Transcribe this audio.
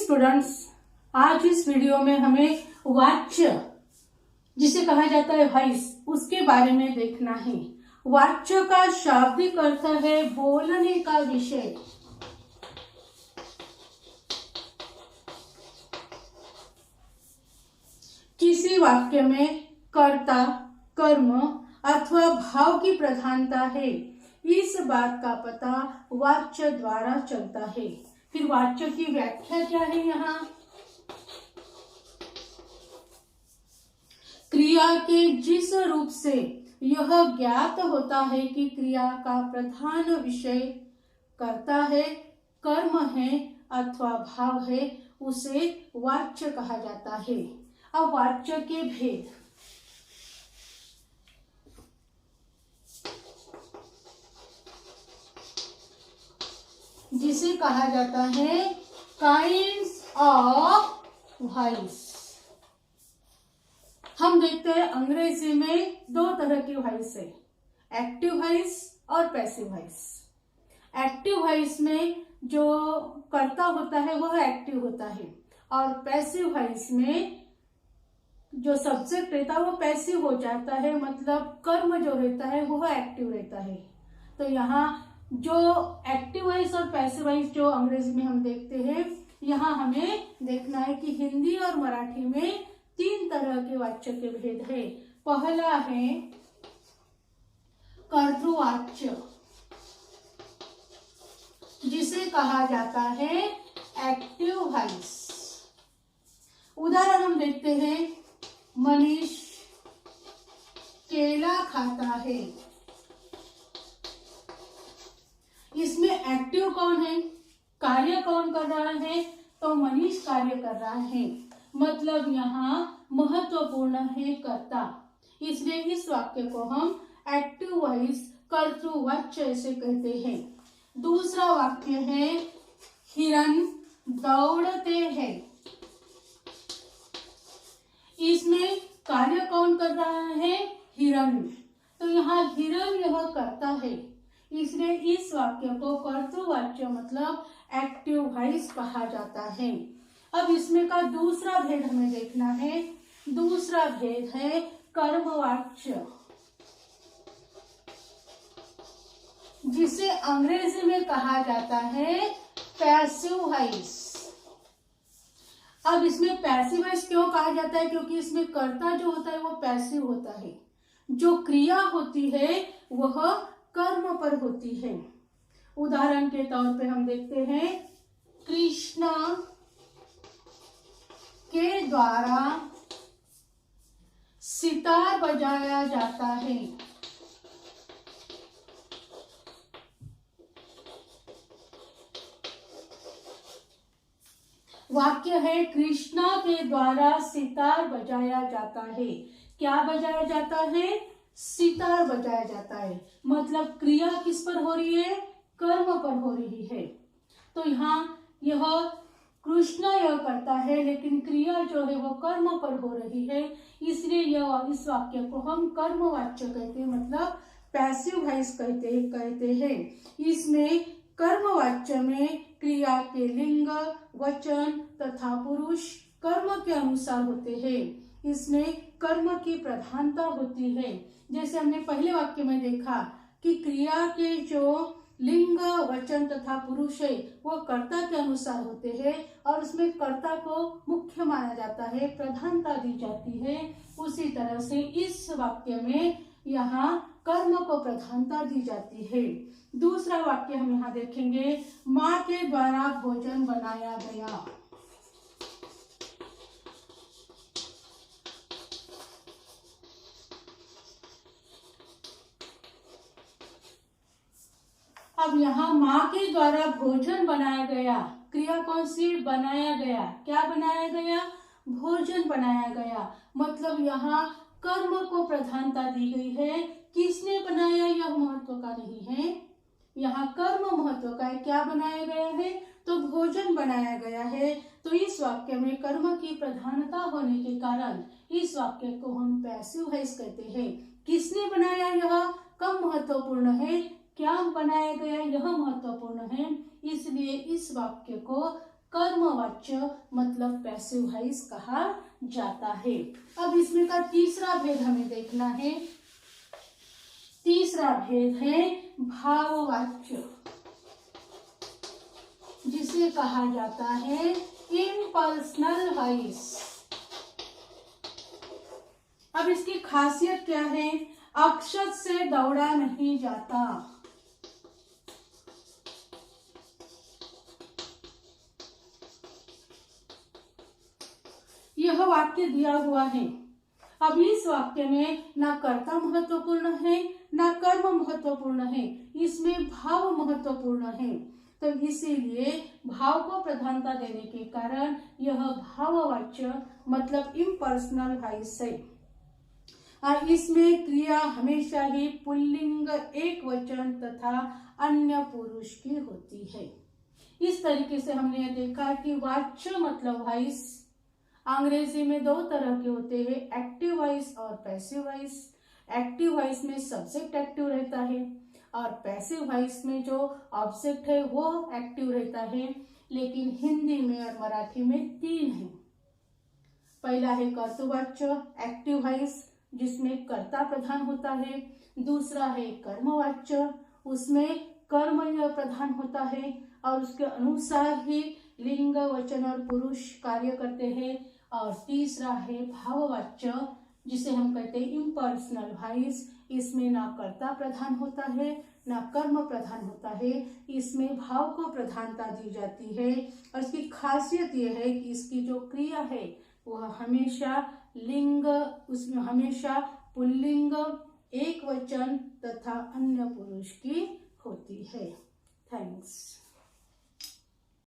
Students, आज इस video में हमें वाच्य जिसे कहा जाता है वॉइस, उसके बारे में देखना है। वाच्य का शाब्दिक अर्थ है बोलने का विषय। किसी वाक्य में कर्ता, कर्म अथवा भाव की प्रधानता है, इस बात का पता वाच्य द्वारा चलता है। फिर वाच्य की व्याख्या क्या है? यहाँ क्रिया के जिस रूप से यह ज्ञात होता है कि क्रिया का प्रधान विषय कर्ता है, कर्म है अथवा भाव है, उसे वाच्य कहा जाता है। अब वाच्य के भेद। जिसे कहा जाता है काइंड्स ऑफ वॉइस। हम देखते हैं अंग्रेजी में दो तरह की वॉइस है, एक्टिव वॉइस और पैसिव वॉइस। एक्टिव वॉइस में जो कर्ता होता है वह एक्टिव होता है, और पैसिव वॉइस में जो सब्जेक्ट रहता है वो पैसिव हो जाता है, मतलब कर्म जो रहता है वह एक्टिव रहता है। तो यहाँ जो एक्टिव वॉइस और पैसिव वॉइस जो अंग्रेजी में हम देखते हैं, यहाँ हमें देखना है कि हिंदी और मराठी में तीन तरह के वाच्य के भेद है। पहला है कर्तृवाच्य, जिसे कहा जाता है एक्टिव वॉइस। उदाहरण हम देखते हैं, मनीष केला खाता है। इसमें एक्टिव कौन है, कार्य कौन कर रहा है? तो मनीष कार्य कर रहा है, मतलब यहाँ महत्वपूर्ण है कर्ता, इसलिए इस वाक्य को हम एक्टिव वॉइस कर्तृवाच्य ऐसे कहते हैं। दूसरा वाक्य है हिरण दौड़ते हैं। इसमें कार्य कौन कर रहा है? हिरण। तो यहाँ हिरण यह कर्ता है, इसलिए इस वाक्य को कर्तृवाच्य मतलब एक्टिव वॉइस कहा जाता है। अब इसमें का दूसरा भेद हमें देखना है। दूसरा भेद है कर्मवाच्य, जिसे अंग्रेजी में कहा जाता है पैसिव वॉइस। अब इसमें पैसिव वॉइस क्यों कहा जाता है? क्योंकि इसमें कर्ता जो होता है वो पैसिव होता है, जो क्रिया होती है वह कर्म पर होती है। उदाहरण के तौर पे हम देखते हैं, कृष्णा के द्वारा सितार बजाया जाता है। वाक्य है कृष्णा के द्वारा सितार बजाया जाता है। क्या बजाया जाता है? सितार बजाया जाता है, मतलब क्रिया किस पर हो रही है? कर्म पर हो रही है। तो यहाँ यह कृष्णा यह करता है, लेकिन क्रिया जो है वो कर्म पर हो रही है, इसलिए यह इस वाक्य को हम कर्मवाच्य कहते हैं, मतलब पैसिव वॉइस कहते हैं। इसमें कर्मवाच्य में क्रिया के लिंग, वचन तथा पुरुष कर्म के अनुसार होते हैं। इसमें कर्म की प्रधानता होती है। जैसे हमने पहले वाक्य में देखा कि क्रिया के जो लिंग, वचन तथा पुरुष है वो कर्ता के अनुसार होते हैं, और उसमें कर्ता को मुख्य माना जाता है, प्रधानता दी जाती है। उसी तरह से इस वाक्य में यहाँ कर्म को प्रधानता दी जाती है। दूसरा वाक्य हम यहाँ देखेंगे, माँ के द्वारा भोजन बनाया गया। अब यहाँ माँ के द्वारा भोजन बनाया गया, क्रिया कौन सी? बनाया गया। क्या बनाया गया? भोजन बनाया गया, मतलब यहाँ कर्म को प्रधानता दी गई है। किसने बनाया यह महत्व का नहीं है, यहाँ कर्म महत्व का है। क्या बनाया गया है? तो भोजन बनाया गया है। तो इस वाक्य में कर्म की प्रधानता होने के कारण इस वाक्य को हम पैसिव वॉइस कहते हैं। किसने बनाया यह कम महत्वपूर्ण है, क्या बनाया गया यह महत्वपूर्ण है, इसलिए इस वाक्य को कर्मवाच्य मतलब पैसिव वॉइस कहा जाता है। अब इसमें का तीसरा भेद हमें देखना है। तीसरा भेद है भाववाच्य, जिसे कहा जाता है इम्पर्सनल वॉइस। अब इसकी खासियत क्या है? अक्षर से दौड़ा नहीं जाता। यह वाक्य दिया हुआ है। अब इस वाक्य में ना कर्ता महत्वपूर्ण है ना कर्म महत्वपूर्ण है, इसमें भाव महत्वपूर्ण है। तो इसीलिए भाव को प्रधानता देने के कारण यह भाववाच्य मतलब इम्पर्सनल वॉइस है। और इसमें क्रिया हमेशा ही पुल्लिंग, एक वचन तथा अन्य पुरुष की होती है। इस तरीके से हमने देखा कि वाच्य मतलब वॉइस अंग्रेजी में दो तरह के होते हैं, एक्टिव वॉइस और पैसिव वॉइस। एक्टिव वॉइस में सब्जेक्ट एक्टिव रहता है और पैसिव वॉइस में जो ऑब्जेक्ट है वो एक्टिव रहता है। लेकिन हिंदी में और मराठी में तीन है। पहला है कर्तृवाच्य एक्टिव वॉइस, जिसमें कर्ता प्रधान होता है। दूसरा है कर्मवाच्य, उसमें कर्म प्रधान होता है और उसके अनुसार ही लिंग, वचन और पुरुष कार्य करते हैं। और तीसरा है भाववाच्य, जिसे हम कहते हैं इम्पर्सनल वॉइस। इसमें ना कर्ता प्रधान होता है ना कर्म प्रधान होता है, इसमें भाव को प्रधानता दी जाती है। और इसकी खासियत यह है कि इसकी जो क्रिया है वह हमेशा लिंग, उसमें हमेशा पुल्लिंग, एक वचन तथा अन्य पुरुष की होती है। थैंक्स।